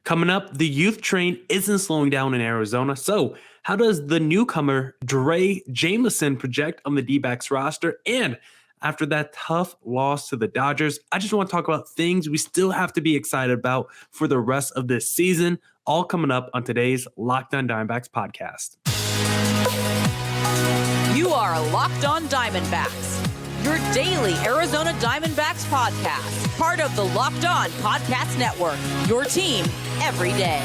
Coming up, the youth train isn't slowing down in Arizona. So, how does the newcomer Drey Jameson project on the Dbacks roster? And after that tough loss to the Dodgers, I just want to talk about things we still have to be excited about for the rest of this season, all coming up on today's Locked On Diamondbacks podcast. You are Locked On Diamondbacks, your daily Arizona Diamondbacks podcast, part of the Locked On Podcast Network, your team every day.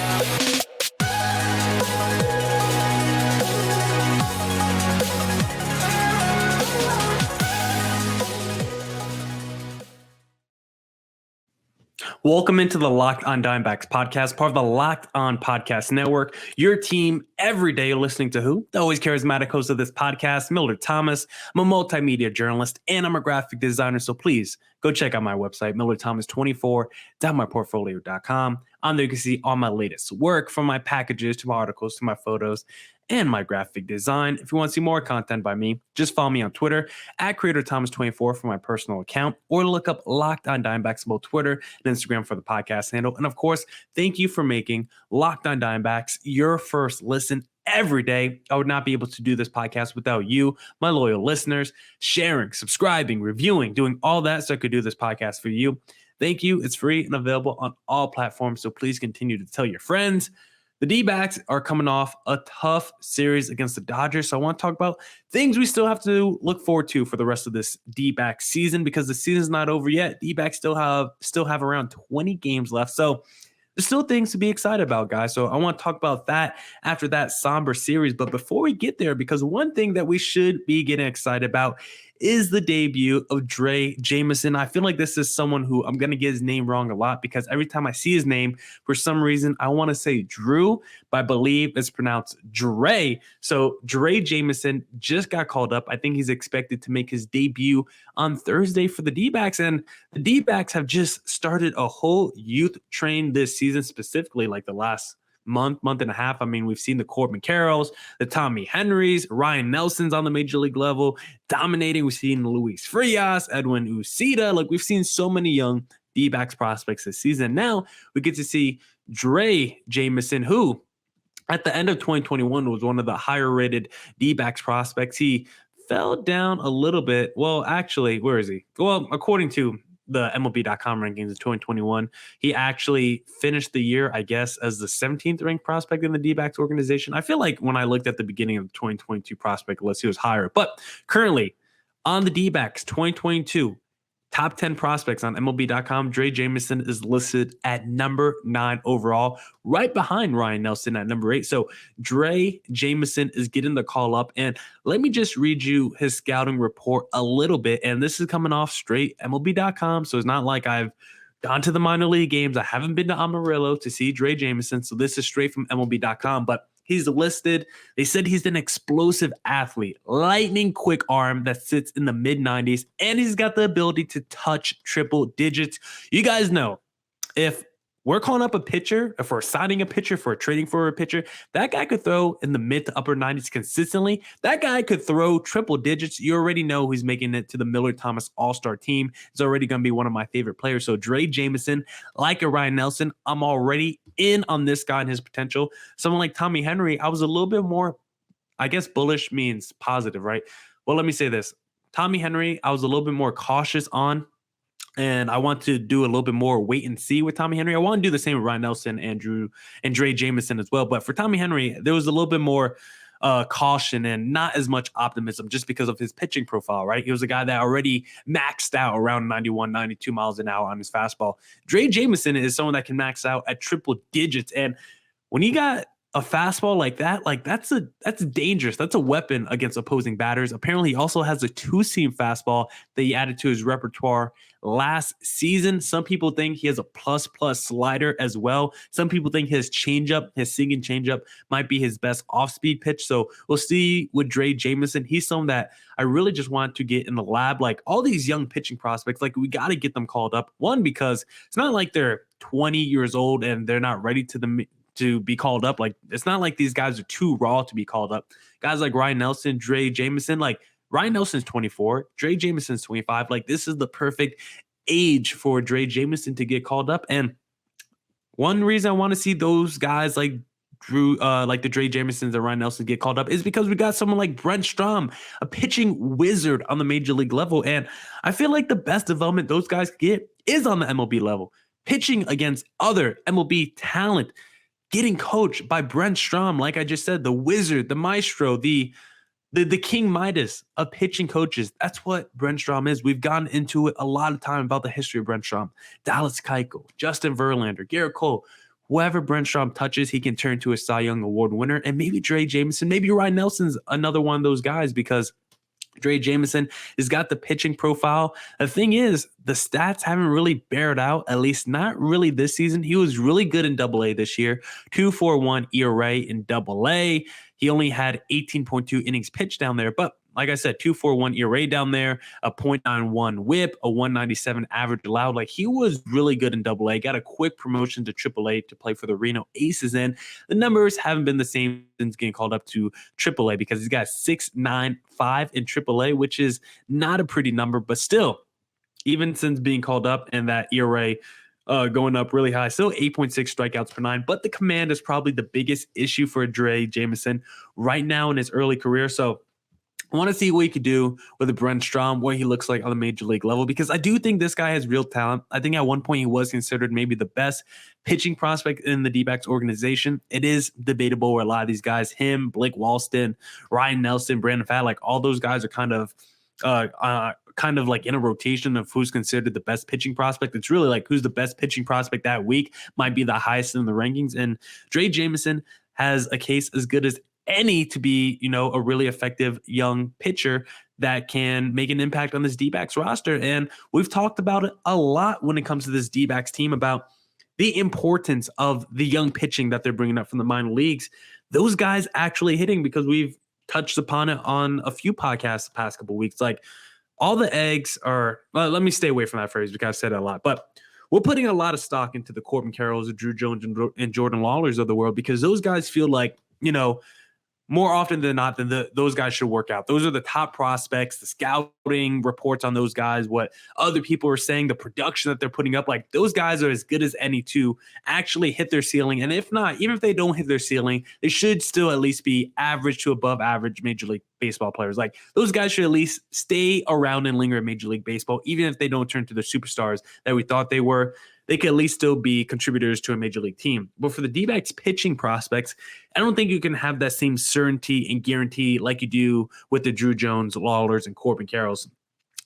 Welcome into the Locked On Diamondbacks podcast, part of the Locked On Podcast Network. Your team every day listening to who? The always charismatic host of this podcast, Millard Thomas. I'm a multimedia journalist and I'm a graphic designer, so please go check out my website, millardthomas24.myportfolio.com. On there you can see all my latest work, from my packages to my articles to my photos and my graphic design. If you want to see more content by me, just follow me on Twitter at CreatorThomas24 for my personal account, or look up Locked On Diamondbacks on both Twitter and Instagram for the podcast handle. And of course, thank you for making Locked On Diamondbacks your first listen every day. I would not be able to do this podcast without you, my loyal listeners, sharing, subscribing, reviewing, doing all that so I could do this podcast for you. Thank you. It's free and available on all platforms, so please continue to tell your friends. The D-backs are coming off a tough series against the Dodgers, so I want to talk about things we still have to look forward to for the rest of this D-back season, because the season's not over yet. D-backs still have around 20 games left, so there's still things to be excited about, guys. So I want to talk about that after that somber series. But before we get there, because one thing that we should be getting excited about is the debut of Drey Jameson. I feel like this is someone who I'm going to get his name wrong a lot, because every time I see his name, for some reason, I want to say Drew, but I believe it's pronounced Drey. So Drey Jameson just got called up. I think he's expected to make his debut on Thursday for the D-backs. And the D-backs have just started a whole youth train this season, specifically like the last month and a half. I mean, we've seen the Corbin Carrolls, the Tommy Henrys, Ryan Nelson's on the major league level dominating. We've seen Luis Frias, Edwin Uceda. Like, we've seen so many young D-backs prospects this season. Now we get to see Drey Jameson, who at the end of 2021 was one of the higher rated D-backs prospects. He fell down a little bit. Well, actually, where is he? Well, according to the MLB.com rankings in 2021, he actually finished the year, I guess, as the 17th ranked prospect in the D-backs organization. I feel like when I looked at the beginning of the 2022 prospect list, he was higher. But currently on the D-backs 2022 top 10 prospects on MLB.com, Drey Jameson is listed at number 9 overall, right behind Ryan Nelson at number 8. So Drey Jameson is getting the call up. And let me just read you his scouting report a little bit. And this is coming off straight MLB.com. So it's not like I've gone to the minor league games. I haven't been to Amarillo to see Drey Jameson. So this is straight from MLB.com. But he's listed. They said he's an explosive athlete, lightning quick arm that sits in the mid-90s, and he's got the ability to touch triple digits. You guys know, if we're calling up a pitcher, if we're signing a pitcher, if we're trading for a pitcher, that guy could throw in the mid to upper 90s consistently. That guy could throw triple digits. You already know who's making it to the Millard Thomas All-Star team. It's already going to be one of my favorite players. So Drey Jameson, like a Ryan Nelson, I'm already in on this guy and his potential. Someone like Tommy Henry, I was a little bit more, I guess bullish means positive, right? Well, let me say this. Tommy Henry, I was a little bit more cautious on, and I want to do a little bit more wait and see with Tommy Henry. I want to do the same with Ryan Nelson, Andrew, and Drey Jameson as well. But for Tommy Henry, there was a little bit more caution and not as much optimism just because of his pitching profile, right? He was a guy that already maxed out around 91, 92 miles an hour on his fastball. Drey Jameson is someone that can max out at triple digits. And when he got a fastball like that, like that's dangerous. That's a weapon against opposing batters. Apparently, he also has a two-seam fastball that he added to his repertoire last season. Some people think he has a plus slider as well. Some people think his changeup, his sinking changeup, might be his best off-speed pitch. So we'll see with Drey Jameson. He's someone that I really just want to get in the lab. Like all these young pitching prospects, like we got to get them called up. One, because it's not like they're 20 years old and they're not ready to be called up. Like, it's not like these guys are too raw to be called up. Guys like Ryan Nelson, Drey Jameson, like Ryan Nelson's 24, Drey Jameson's 25. Like, this is the perfect age for Drey Jameson to get called up. And One reason I want to see those guys like like the Drey Jamesons and Ryan Nelson get called up is because we got someone like Brent Strom, a pitching wizard on the major league level. And I feel like the best development those guys get is on the MLB level, pitching against other MLB talent, getting coached by Brent Strom, like I just said, the wizard, the maestro, the King Midas of pitching coaches. That's what Brent Strom is. We've gotten into it a lot of time about the history of Brent Strom. Dallas Keuchel, Justin Verlander, Garrett Cole. Whoever Brent Strom touches, he can turn to a Cy Young Award winner. And maybe Drey Jameson, maybe Ryan Nelson's another one of those guys because Drey Jameson has got the pitching profile. The thing is, the stats haven't really bared out, at least not really this season. He was really good in Double-A this year, 2.41 ERA in Double-A. He only had 18.2 innings pitched down there, but like I said, 2.41 ERA down there, a .91 WHIP, a 197 average allowed. Like he was really good in Double-A. Got a quick promotion to Triple-A to play for the Reno Aces. And the numbers haven't been the same since getting called up to Triple-A because he's got 6.95 in Triple-A, which is not a pretty number, but still, even since being called up and that ERA going up really high, still 8.6 strikeouts per nine. But the command is probably the biggest issue for Drey Jameson right now in his early career. So I want to see what he could do with Brent Strom, what he looks like on the major league level, because I do think this guy has real talent. I think at one point he was considered maybe the best pitching prospect in the Dbacks organization. It is debatable where a lot of these guys, him, Blake Walston, Ryan Nelson, Brandon Pfaadt, like all those guys are kind of like in a rotation of who's considered the best pitching prospect. It's really like who's the best pitching prospect that week might be the highest in the rankings. And Drey Jameson has a case as good as any to be, a really effective young pitcher that can make an impact on this D-backs roster. And we've talked about it a lot when it comes to this D-backs team about the importance of the young pitching that they're bringing up from the minor leagues. Those guys actually hitting, because we've touched upon it on a few podcasts the past couple of weeks. Like all the eggs are, well, let me stay away from that phrase because I've said it a lot, but we're putting a lot of stock into the Corbin Carrolls, the Drew Jones, and Jordan Lawlers of the world because those guys feel like, more often than not, those guys should work out. Those are the top prospects, the scouting reports on those guys, what other people are saying, the production that they're putting up. Like those guys are as good as any to actually hit their ceiling. And if not, even if they don't hit their ceiling, they should still at least be average to above average Major League Baseball players. Like those guys should at least stay around and linger in Major League Baseball, even if they don't turn to the superstars that we thought they were. They could at least still be contributors to a major league team. But for the D-backs pitching prospects, I don't think you can have that same certainty and guarantee like you do with the Drew Jones, Lawlers, and Corbin Carrolls.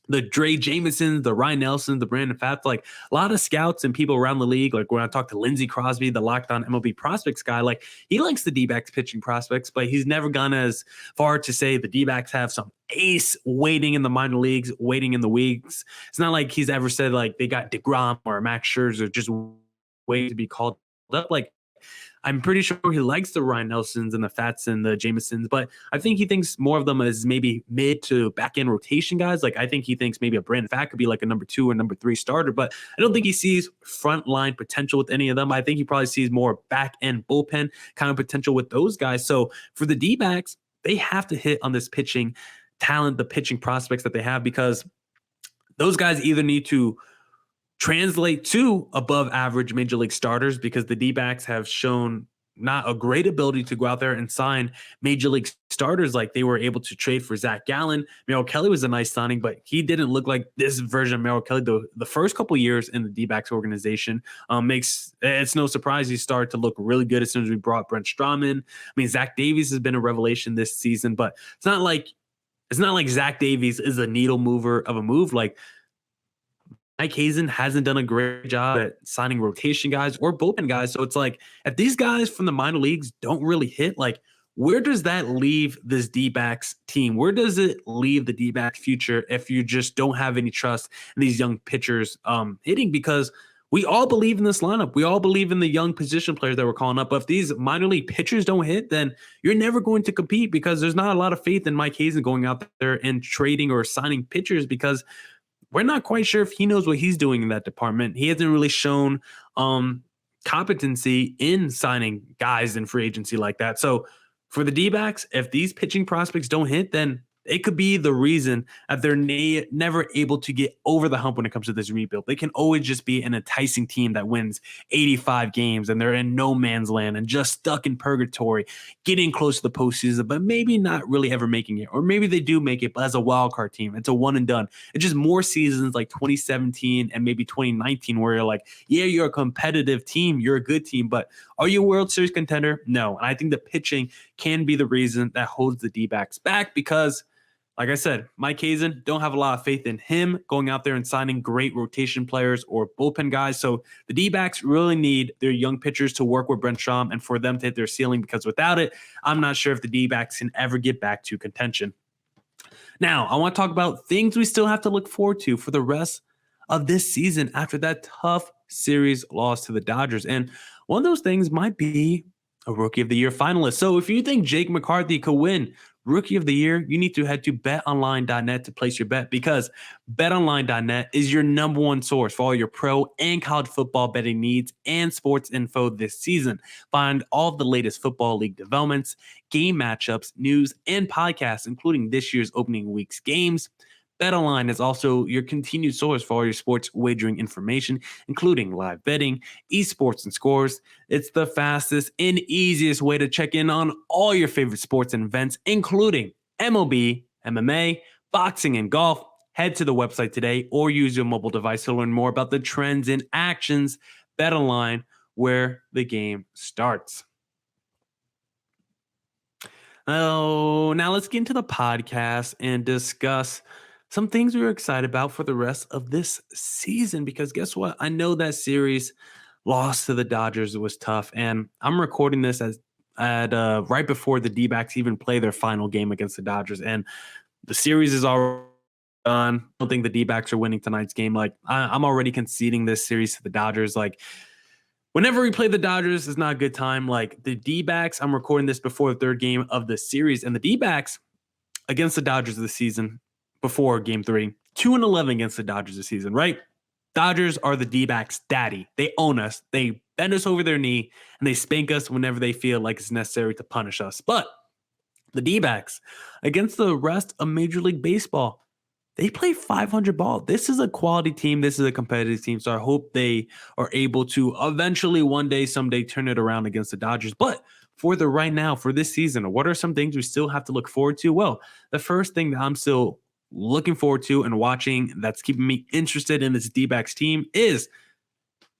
The Drey Jameson, the Ryan Nelson, the Brandon Pfaadt, like a lot of scouts and people around the league, like when I talk to Lindsey Crosby, the Locked On MLB Prospects guy, like he likes the D-backs pitching prospects, but he's never gone as far to say the D-backs have some ace waiting in the minor leagues, waiting in the weeks. It's not like he's ever said like they got DeGrom or Max Scherzer just waiting to be called up. Like I'm pretty sure he likes the Ryan Nelsons and the Pfaadts and the Jamesons, but I think he thinks more of them as maybe mid to back end rotation guys. Like I think he thinks maybe a Brandon Pfaadt could be like a number 2 or number 3 starter, but I don't think he sees front line potential with any of them. I think he probably sees more back end bullpen kind of potential with those guys. So for the D-backs, they have to hit on this pitching talent, the pitching prospects that they have, because those guys either need to translate to above average major league starters, because the D-backs have shown not a great ability to go out there and sign major league starters. Like they were able to trade for Zach Gallen. Merrill Kelly was a nice signing, but he didn't look like this version of Merrill Kelly. The first couple of years in the D-backs organization it's no surprise he started to look really good as soon as we brought Brent Strom in. I mean, Zach Davies has been a revelation this season, but it's not like Zach Davies is a needle mover of a move. Like Mike Hazen hasn't done a great job at signing rotation guys or bullpen guys. So it's like, if these guys from the minor leagues don't really hit, like, where does that leave this D-backs team? Where does it leave the D-backs future if you just don't have any trust in these young pitchers hitting? Because we all believe in this lineup. We all believe in the young position players that we're calling up. But if these minor league pitchers don't hit, then you're never going to compete, because there's not a lot of faith in Mike Hazen going out there and trading or signing pitchers, because we're not quite sure if he knows what he's doing in that department. He hasn't really shown competency in signing guys in free agency like that. So for the D-backs, if these pitching prospects don't hit, then It could be the reason that they're never able to get over the hump when it comes to this rebuild. They can always just be an enticing team that wins 85 games and they're in no man's land and just stuck in purgatory, getting close to the postseason, but maybe not really ever making it. Or maybe they do make it, but as a wild card team, it's a one and done. It's just more seasons like 2017 and maybe 2019 where you're like, yeah, you're a competitive team, you're a good team, but are you a World Series contender? No. And I think the pitching can be the reason that holds the D-backs back because, like I said, Mike Hazen, don't have a lot of faith in him going out there and signing great rotation players or bullpen guys. So the D-backs really need their young pitchers to work with Brent Strom and for them to hit their ceiling, because without it, I'm not sure if the D-backs can ever get back to contention. Now, I want to talk about things we still have to look forward to for the rest of this season after that tough series loss to the Dodgers. And one of those things might be a Rookie of the Year finalist. So if you think Jake McCarthy could win Rookie of the Year, you need to head to betonline.net to place your bet, because betonline.net is your number one source for all your pro and college football betting needs and sports info this season. Find all of the latest football league developments, game matchups, news, and podcasts, including this year's opening week's games. BetOnline is also your continued source for all your sports wagering information, including live betting, esports, and scores. It's the fastest and easiest way to check in on all your favorite sports and events, including MLB, MMA, boxing, and golf. Head to the website today or use your mobile device to learn more about the trends and actions. BetOnline, where the game starts. Oh, now let's get into the podcast and discuss some things we were excited about for the rest of this season, because guess what? I know that series loss to the Dodgers was tough, and I'm recording this right before the D-backs even play their final game against the Dodgers, and the series is already done. I don't think the D-backs are winning tonight's game. Like, I'm already conceding this series to the Dodgers. Like, whenever we play the Dodgers, it's not a good time. Like, the D-backs, I'm recording this before the third game of the series, and the D-backs against the Dodgers this season, before game 3, 2-11 against the Dodgers this season, right? Dodgers are the D-backs daddy. They own us. They bend us over their knee and they spank us whenever they feel like it's necessary to punish us. But the D-backs against the rest of Major League Baseball, they play 500 ball. This is a quality team. This is a competitive team. So I hope they are able to eventually one day, someday turn it around against the Dodgers. But for the right now, for this season, what are some things we still have to look forward to? Well, the first thing that I'm still looking forward to and watching that's keeping me interested in this D-backs team is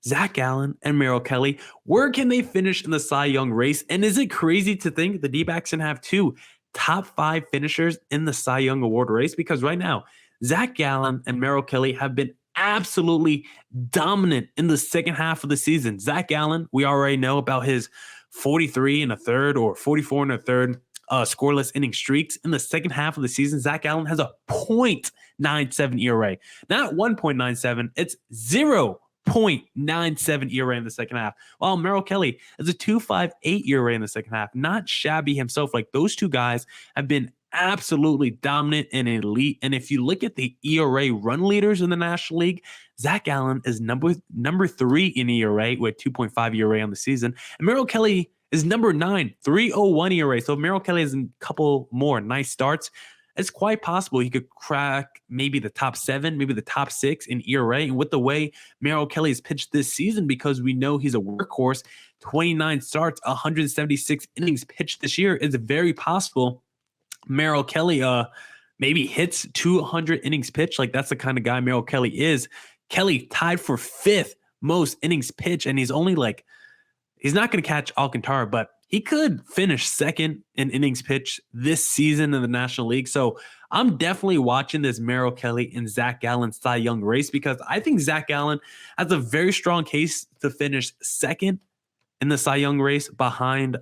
Zach Gallen and Merrill Kelly. Where can they finish in the Cy Young race? And is it crazy to think the D-backs can have 2 top 5 finishers in the Cy Young Award race? Because right now, Zach Gallen and Merrill Kelly have been absolutely dominant in the second half of the season. Zach Gallen, we already know about his 43 and a third or 44 and a third scoreless inning streaks. In the second half of the season, Zach Gallen has a .97 ERA. Not 1.97, it's 0.97 ERA in the second half. While Merrill Kelly is a 2.58 ERA in the second half. Not shabby himself. Like, those two guys have been absolutely dominant and elite. And if you look at the ERA run leaders in the National League, Zach Gallen is number 3 in ERA with 2.5 ERA on the season. And Merrill Kelly is number 9, 3.01 ERA. So if Merrill Kelly has a couple more nice starts, it's quite possible he could crack maybe the top 7, maybe the top 6 in ERA. And with the way Merrill Kelly has pitched this season, because we know he's a workhorse, 29 starts, 176 innings pitched this year, it's very possible Merrill Kelly maybe hits 200 innings pitched. Like, that's the kind of guy Merrill Kelly is. Kelly tied for 5th most innings pitched, and he's only like, he's not going to catch Alcantara, but he could finish 2nd in innings pitched this season in the National League. So I'm definitely watching this Merrill Kelly and Zach Gallen Cy Young race, because I think Zach Gallen has a very strong case to finish 2nd in the Cy Young race behind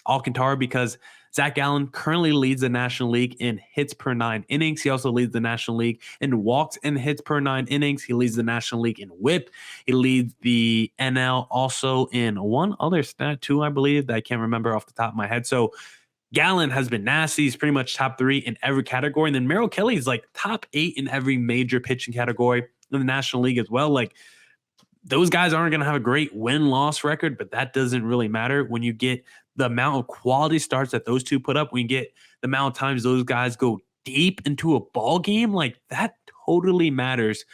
Alcantara, because Zach Gallen currently leads the National League in hits per 9 innings. He also leads the National League in walks and hits per 9 innings. He leads the National League in whip. He leads the NL also in one other stat too, I believe, that I can't remember off the top of my head. So Gallen has been nasty. He's pretty much top 3 in every category. And then Merrill Kelly is like top 8 in every major pitching category in the National League as well. Like, those guys aren't going to have a great win-loss record, but that doesn't really matter when you get the amount of quality starts that those two put up, when you get the amount of times those guys go deep into a ball game, like that totally matters.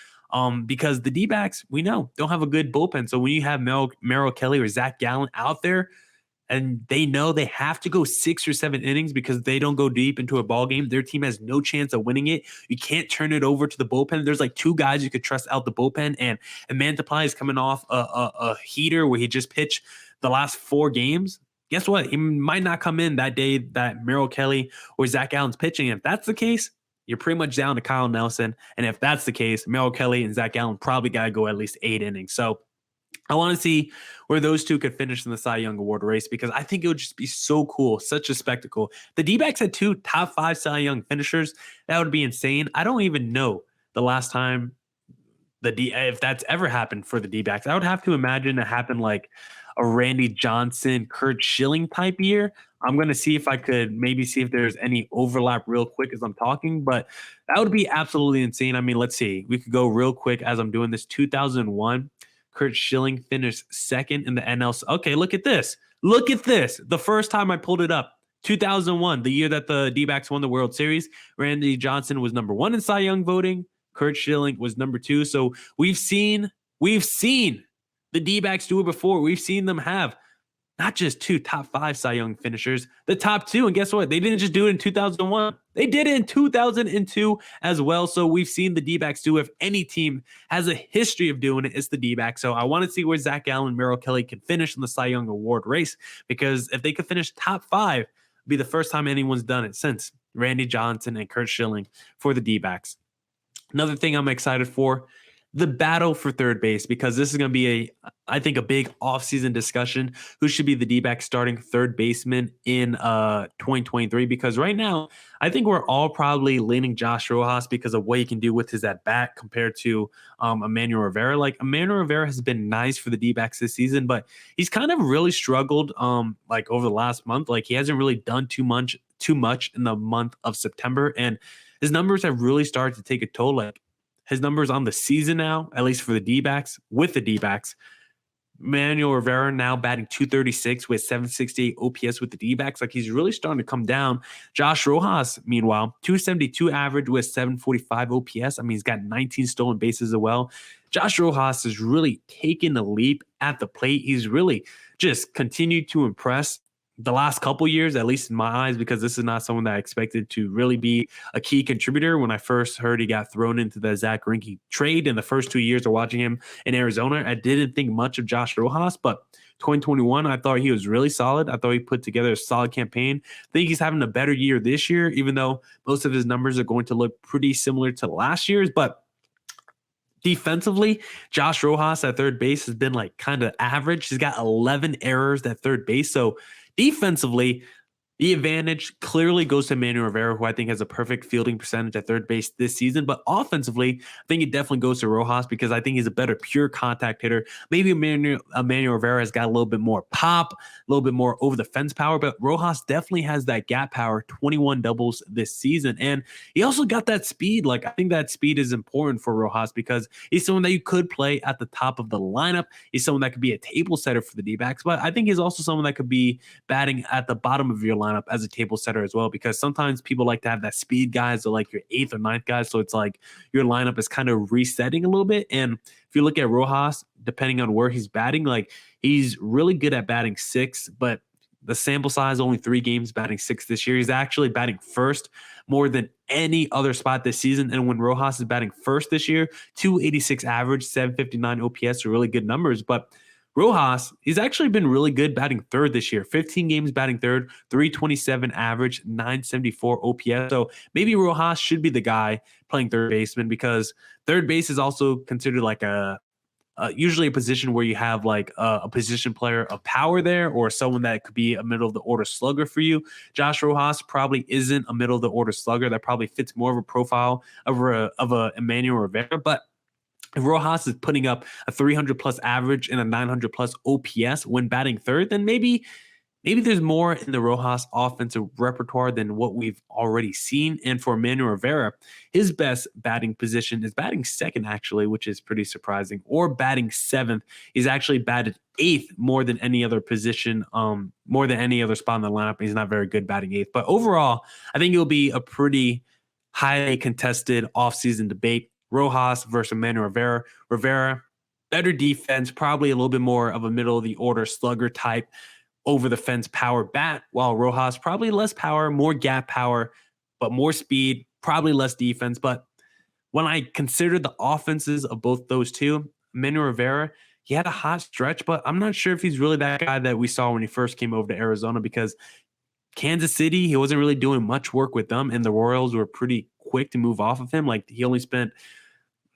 Because the D-backs, we know, don't have a good bullpen. So when you have Merrill Kelly or Zach Gallen out there, and they know they have to go 6 or 7 innings because they don't go deep into a ball game, their team has no chance of winning it. You can't turn it over to the bullpen. There's like 2 guys you could trust out the bullpen, and Mantiply is coming off a heater where he just pitched the last 4 games. Guess what? He might not come in that day that Merrill Kelly or Zach Allen's pitching. If that's the case, you're pretty much down to Kyle Nelson. And if that's the case, Merrill Kelly and Zach Allen probably got to go at least 8 innings. So I want to see where those two could finish in the Cy Young Award race, because I think it would just be so cool, such a spectacle. The D-backs had 2 top 5 Cy Young finishers. That would be insane. I don't even know the last time if that's ever happened for the D-backs. I would have to imagine it happened like a Randy Johnson, Curt Schilling type year. I'm going to see if I could maybe see if there's any overlap real quick as I'm talking, but that would be absolutely insane. I mean, let's see. We could go real quick as I'm doing this. 2001. Curt Schilling finished 2nd in the NL. Okay, look at this. Look at this. The first time I pulled it up, 2001, the year that the D-backs won the World Series. Randy Johnson was number 1 in Cy Young voting. Curt Schilling was number 2. So we've seen the D-backs do it before. We've seen them have not just 2 top 5 Cy Young finishers, the top 2. And guess what? They didn't just do it in 2001. They did it in 2002 as well. So we've seen the D-backs do it. If any team has a history of doing it, it's the D-backs. So I want to see where Zach Allen and Merrill Kelly can finish in the Cy Young Award race, because if they could finish top 5, it'd be the first time anyone's done it since Randy Johnson and Curt Schilling for the D-backs. Another thing I'm excited for, the battle for third base, because this is going to be I think a big offseason discussion. Who should be the D-backs starting third baseman in 2023? Because right now, I think we're all probably leaning Josh Rojas because of what he can do with his at bat compared to Emmanuel Rivera. Like, Emmanuel Rivera has been nice for the D-backs this season, but he's kind of really struggled like over the last month. Like, he hasn't really done too much in the month of September, and his numbers have really started to take a toll. Like, his numbers on the season now, at least for the D-backs, with the D-backs, Manuel Rivera now batting .236 with 768 OPS with the D-backs. Like, he's really starting to come down. Josh Rojas, meanwhile, .272 average with 745 OPS. I mean, he's got 19 stolen bases as well. Josh Rojas has really taken a leap at the plate. He's really just continued to impress the last couple years, at least in my eyes, because this is not someone that I expected to really be a key contributor. When I first heard he got thrown into the Zach Greinke trade in the first 2 years of watching him in Arizona, I didn't think much of Josh Rojas, but 2021, I thought he was really solid. I thought he put together a solid campaign. I think he's having a better year this year, even though most of his numbers are going to look pretty similar to last year's. But defensively, Josh Rojas at third base has been like kind of average. He's got 11 errors at third base. So defensively, the advantage clearly goes to Emmanuel Rivera, who I think has a perfect fielding percentage at third base this season. But offensively, I think it definitely goes to Rojas, because I think he's a better pure contact hitter. Maybe Emmanuel Rivera has got a little bit more pop, a little bit more over the fence power, but Rojas definitely has that gap power, 21 doubles this season. And he also got that speed. Like, I think that speed is important for Rojas, because he's someone that you could play at the top of the lineup. He's someone that could be a table setter for the D-backs, but I think he's also someone that could be batting at the bottom of your lineup as a table setter as well, because sometimes people like to have that speed guys or like your 8th or 9th guys. So it's like your lineup is kind of resetting a little bit. And if you look at Rojas, depending on where he's batting, like, he's really good at batting 6, but the sample size, only 3 games batting 6 this year. He's actually batting first more than any other spot this season. And when Rojas is batting first this year, 286 average, 759 OPS are really good numbers. But Rojas, he's actually been really good batting third this year. 15 games batting third, 327 average, 974 OPS. So maybe Rojas should be the guy playing third baseman, because third base is also considered like usually a position where you have like a position player of power there, or someone that could be a middle of the order slugger for you. Josh Rojas probably isn't a middle of the order slugger. That probably fits more of a profile of a Emmanuel Rivera. But if Rojas is putting up a 300 plus average and a 900 plus OPS when batting third, then maybe there's more in the Rojas offensive repertoire than what we've already seen. And for Emmanuel Rivera, his best batting position is batting second, actually, which is pretty surprising, or batting 7th. He's actually batted 8th more than any other position, more than any other spot in the lineup. He's not very good batting 8th. But overall, I think it'll be a pretty highly contested offseason debate. Rojas versus Emmanuel Rivera. Rivera, better defense, probably a little bit more of a middle of the order slugger type over the fence power bat, while Rojas probably less power, more gap power, but more speed, probably less defense. But when I consider the offenses of both those two, Emmanuel Rivera, he had a hot stretch, but I'm not sure if he's really that guy that we saw when he first came over to Arizona, because Kansas City, he wasn't really doing much work with them, and the Royals were pretty quick to move off of him. Like, he only spent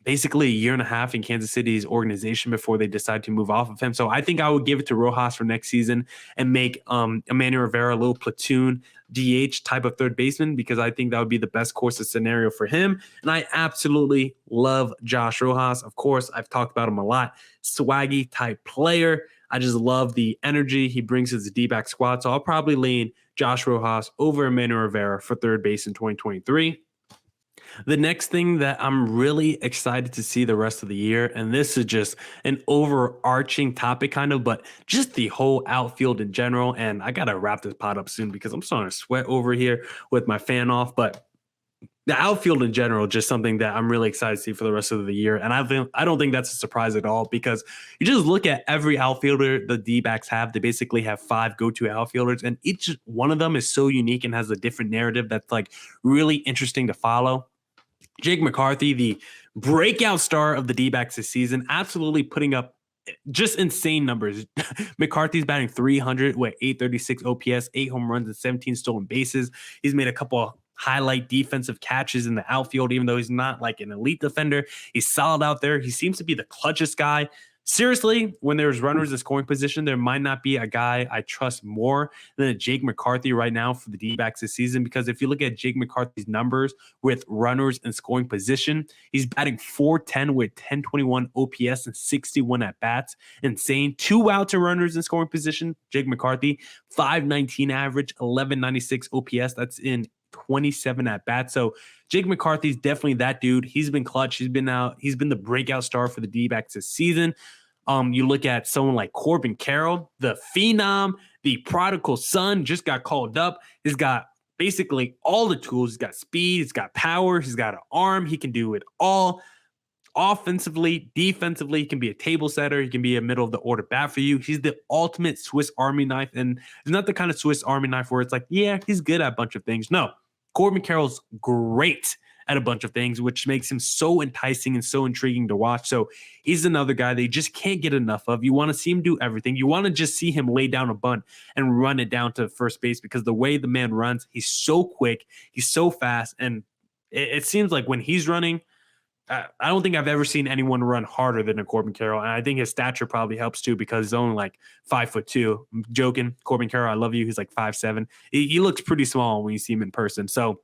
basically a year and a half in Kansas City's organization before they decided to move off of him. So I think I would give it to Rojas for next season and make Emmanuel Rivera a little platoon DH type of third baseman, because I think that would be the best course of scenario for him. And I absolutely love Josh Rojas. Of course, I've talked about him a lot. Swaggy type player. I just love the energy he brings to the D-back squad. So I'll probably lean Josh Rojas over Emmanuel Rivera for third base in 2023. The next thing that I'm really excited to see the rest of the year, and this is just an overarching topic kind of, but just the whole outfield in general. And I got to wrap this pod up soon because I'm starting to sweat over here with my fan off. But the outfield in general, just something that I'm really excited to see for the rest of the year. And I don't think that's a surprise at all, because you just look at every outfielder the D-backs have. They basically have 5 go-to outfielders, and each one of them is so unique and has a different narrative that's like really interesting to follow. Jake McCarthy, the breakout star of the D-backs this season, absolutely putting up just insane numbers. McCarthy's batting 300 with 836 OPS, 8 home runs, and 17 stolen bases. He's made a couple of highlight defensive catches in the outfield, even though he's not like an elite defender. He's solid out there. He seems to be the clutchest guy. Seriously, when there's runners in scoring position, there might not be a guy I trust more than a Jake McCarthy right now for the D-backs this season, because if you look at Jake McCarthy's numbers with runners in scoring position, he's batting 410 with 1021 OPS and 61 at-bats. Insane. 2 outs to runners in scoring position. Jake McCarthy, 519 average, 1196 OPS. That's in 27 at bat. So Jake McCarthy's definitely that dude. He's been clutch. He's been the breakout star for the D-backs this season. You look at someone like Corbin Carroll, the phenom, the prodigal son, just got called up. He's got basically all the tools. He's got speed. He's got power. He's got an arm. He can do it all. Offensively, defensively, he can be a table setter. He can be a middle of the order bat for you. He's the ultimate Swiss Army knife. And it's not the kind of Swiss Army knife where it's like, yeah, he's good at a bunch of things. No, Corbin Carroll's great at a bunch of things, which makes him so enticing and so intriguing to watch. So he's another guy that you just can't get enough of. You want to see him do everything. You want to just see him lay down a bunt and run it down to first base, because the way the man runs, he's so quick, he's so fast. And it seems like when he's running, I don't think I've ever seen anyone run harder than a Corbin Carroll. And I think his stature probably helps too, because he's only like 5'2". I'm joking. Corbin Carroll, I love you. He's like 5'7". He looks pretty small when you see him in person. So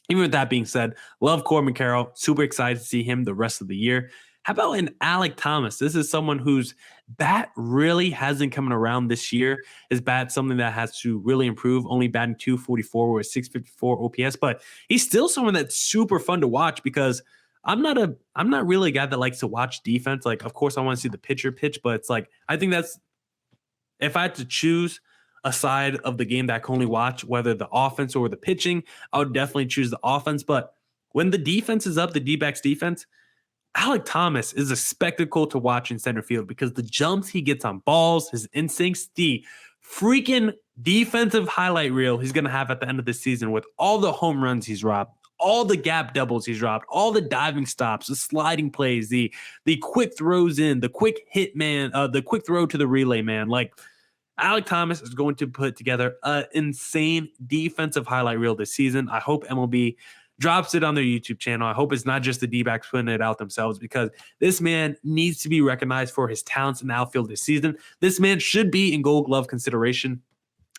even with that being said, love Corbin Carroll. Super excited to see him the rest of the year. How about an Alek Thomas? This is someone whose bat really hasn't come around this year. His bat's something that has to really improve, only batting 244 with 654 OPS, but he's still someone that's super fun to watch, because I'm not really a guy that likes to watch defense. Like, of course, I want to see the pitcher pitch, but it's like, I think that's, if I had to choose a side of the game that I can only watch, whether the offense or the pitching, I would definitely choose the offense. But when the defense is up, the D-backs defense, Alek Thomas is a spectacle to watch in center field, because the jumps he gets on balls, his instincts, the freaking defensive highlight reel he's going to have at the end of the season with all the home runs he's robbed, all the gap doubles he's dropped, all the diving stops, the sliding plays, the quick throws in, the quick hit man, the quick throw to the relay man. Like, Alek Thomas is going to put together an insane defensive highlight reel this season. I hope MLB drops it on their YouTube channel. I hope it's not just the D-backs putting it out themselves, because this man needs to be recognized for his talents in the outfield this season. This man should be in Gold Glove consideration.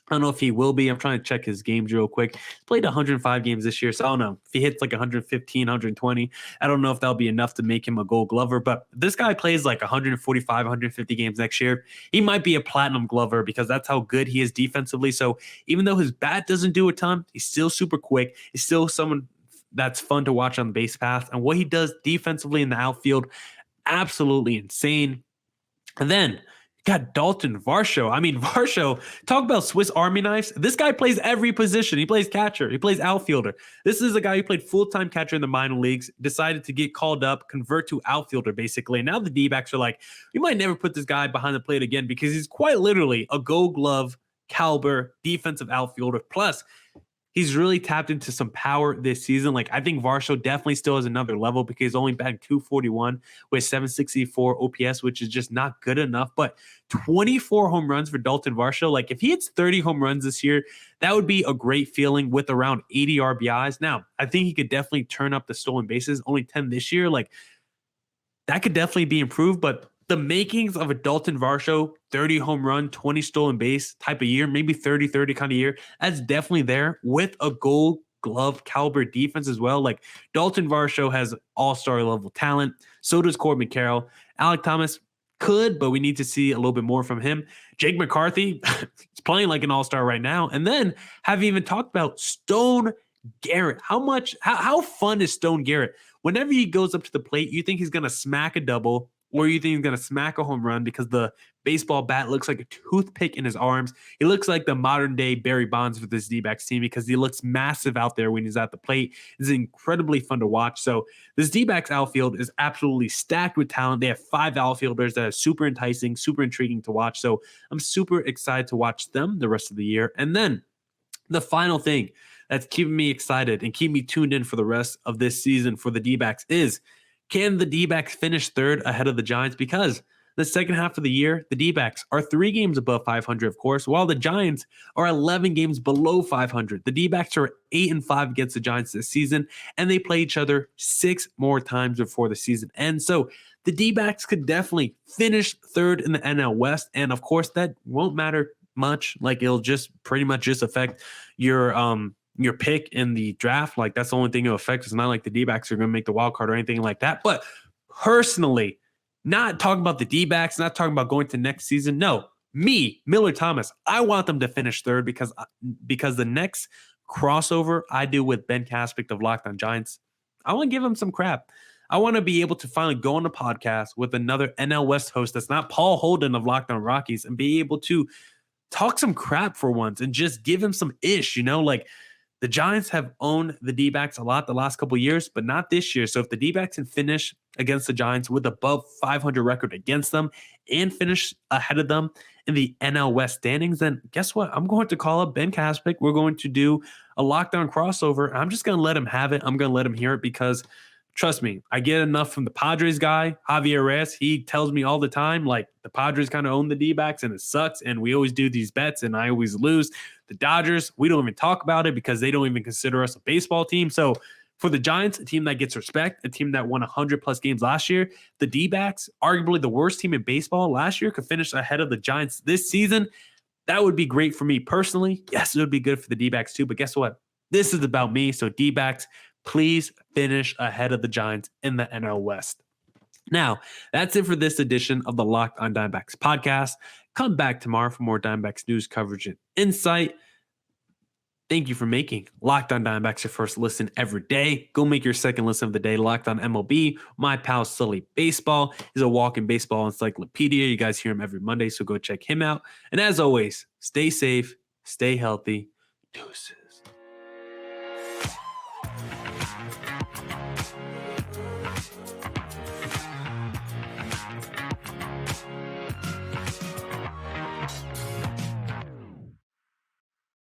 I don't know if he will be. I'm trying to check his games real quick. He's played 105 games this year, so I don't know. If he hits like 115, 120, I don't know if that'll be enough to make him a Gold Glover. But if this guy plays like 145, 150 games next year, he might be a Platinum Glover, because that's how good he is defensively. So even though his bat doesn't do a ton, he's still super quick. He's still someone that's fun to watch on the base path. And what he does defensively in the outfield, absolutely insane. And then got Dalton Varsho. I mean, Varsho, talk about Swiss Army knives. This guy plays every position. He plays catcher. He plays outfielder. This is a guy who played full-time catcher in the minor leagues, decided to get called up, convert to outfielder, basically. And now the D-backs are like, we might never put this guy behind the plate again because he's quite literally a gold glove caliber defensive outfielder. Plus, he's really tapped into some power this season. Like, I think Varsho definitely still has another level because he's only batting 241 with 764 OPS, which is just not good enough. But 24 home runs for Dalton Varsho. Like, if he hits 30 home runs this year, that would be a great feeling with around 80 RBIs. Now, I think he could definitely turn up the stolen bases, only 10 this year. Like, that could definitely be improved, but the makings of a Dalton Varsho 30 home run, 20 stolen base type of year, maybe 30-30 kind of year, that's definitely there with a gold glove caliber defense as well. Like, Dalton Varsho has all-star level talent. So does Corbin Carroll. Alec Thomas could, but we need to see a little bit more from him. Jake McCarthy is playing like an all-star right now. And then have even talked about Stone Garrett. How fun is Stone Garrett? Whenever he goes up to the plate, you think he's going to smack a double, or you think he's going to smack a home run because the baseball bat looks like a toothpick in his arms. He looks like the modern-day Barry Bonds for this D-backs team because he looks massive out there when he's at the plate. It's incredibly fun to watch. So this D-backs outfield is absolutely stacked with talent. They have 5 outfielders that are super enticing, super intriguing to watch. So I'm super excited to watch them the rest of the year. And then the final thing that's keeping me excited and keep me tuned in for the rest of this season for the D-backs is, can the D-backs finish third ahead of the Giants? Because the second half of the year, the D-backs are 3 games above 500, of course, while the Giants are 11 games below 500. The D-backs are 8-5 against the Giants this season, and they play each other 6 more times before the season ends. So the D-backs could definitely finish third in the NL West, and of course, that won't matter much. Like, it'll just pretty much just affect your pick in the draft. Like, that's the only thing it'll affect. It's not like the D-backs are going to make the wild card or anything like that. But personally, not talking about the D-backs, not talking about going to next season. No, me, Miller Thomas, I want them to finish third because the next crossover I do with Ben Caspick of Locked On Giants, I want to give him some crap. I want to be able to finally go on a podcast with another NL West host that's not Paul Holden of Locked On Rockies and be able to talk some crap for once and just give him some ish, like, the Giants have owned the D-backs a lot the last couple of years, but not this year. So if the D-backs can finish against the Giants with above 500 record against them and finish ahead of them in the NL West standings, then guess what? I'm going to call up Ben Caspick. We're going to do a lockdown crossover. I'm just going to let him have it. I'm going to let him hear it because, trust me, I get enough from the Padres guy, Javier Reyes. He tells me all the time, like, the Padres kind of own the D-backs and it sucks. And we always do these bets and I always lose. The Dodgers, we don't even talk about it because they don't even consider us a baseball team. So for the Giants, a team that gets respect, a team that won 100+ games last year, the D-backs, arguably the worst team in baseball last year, could finish ahead of the Giants this season. That would be great for me personally. Yes, it would be good for the D-backs too. But guess what? This is about me. So D-backs, please finish ahead of the Giants in the NL West. Now, that's it for this edition of the Locked On Diamondbacks podcast. Come back tomorrow for more Diamondbacks news coverage and insight. Thank you for making Locked On Diamondbacks your first listen every day. Go make your second listen of the day Locked On MLB. My pal Sully Baseball is a walking baseball encyclopedia. You guys hear him every Monday, so go check him out. And as always, stay safe, stay healthy. Deuces.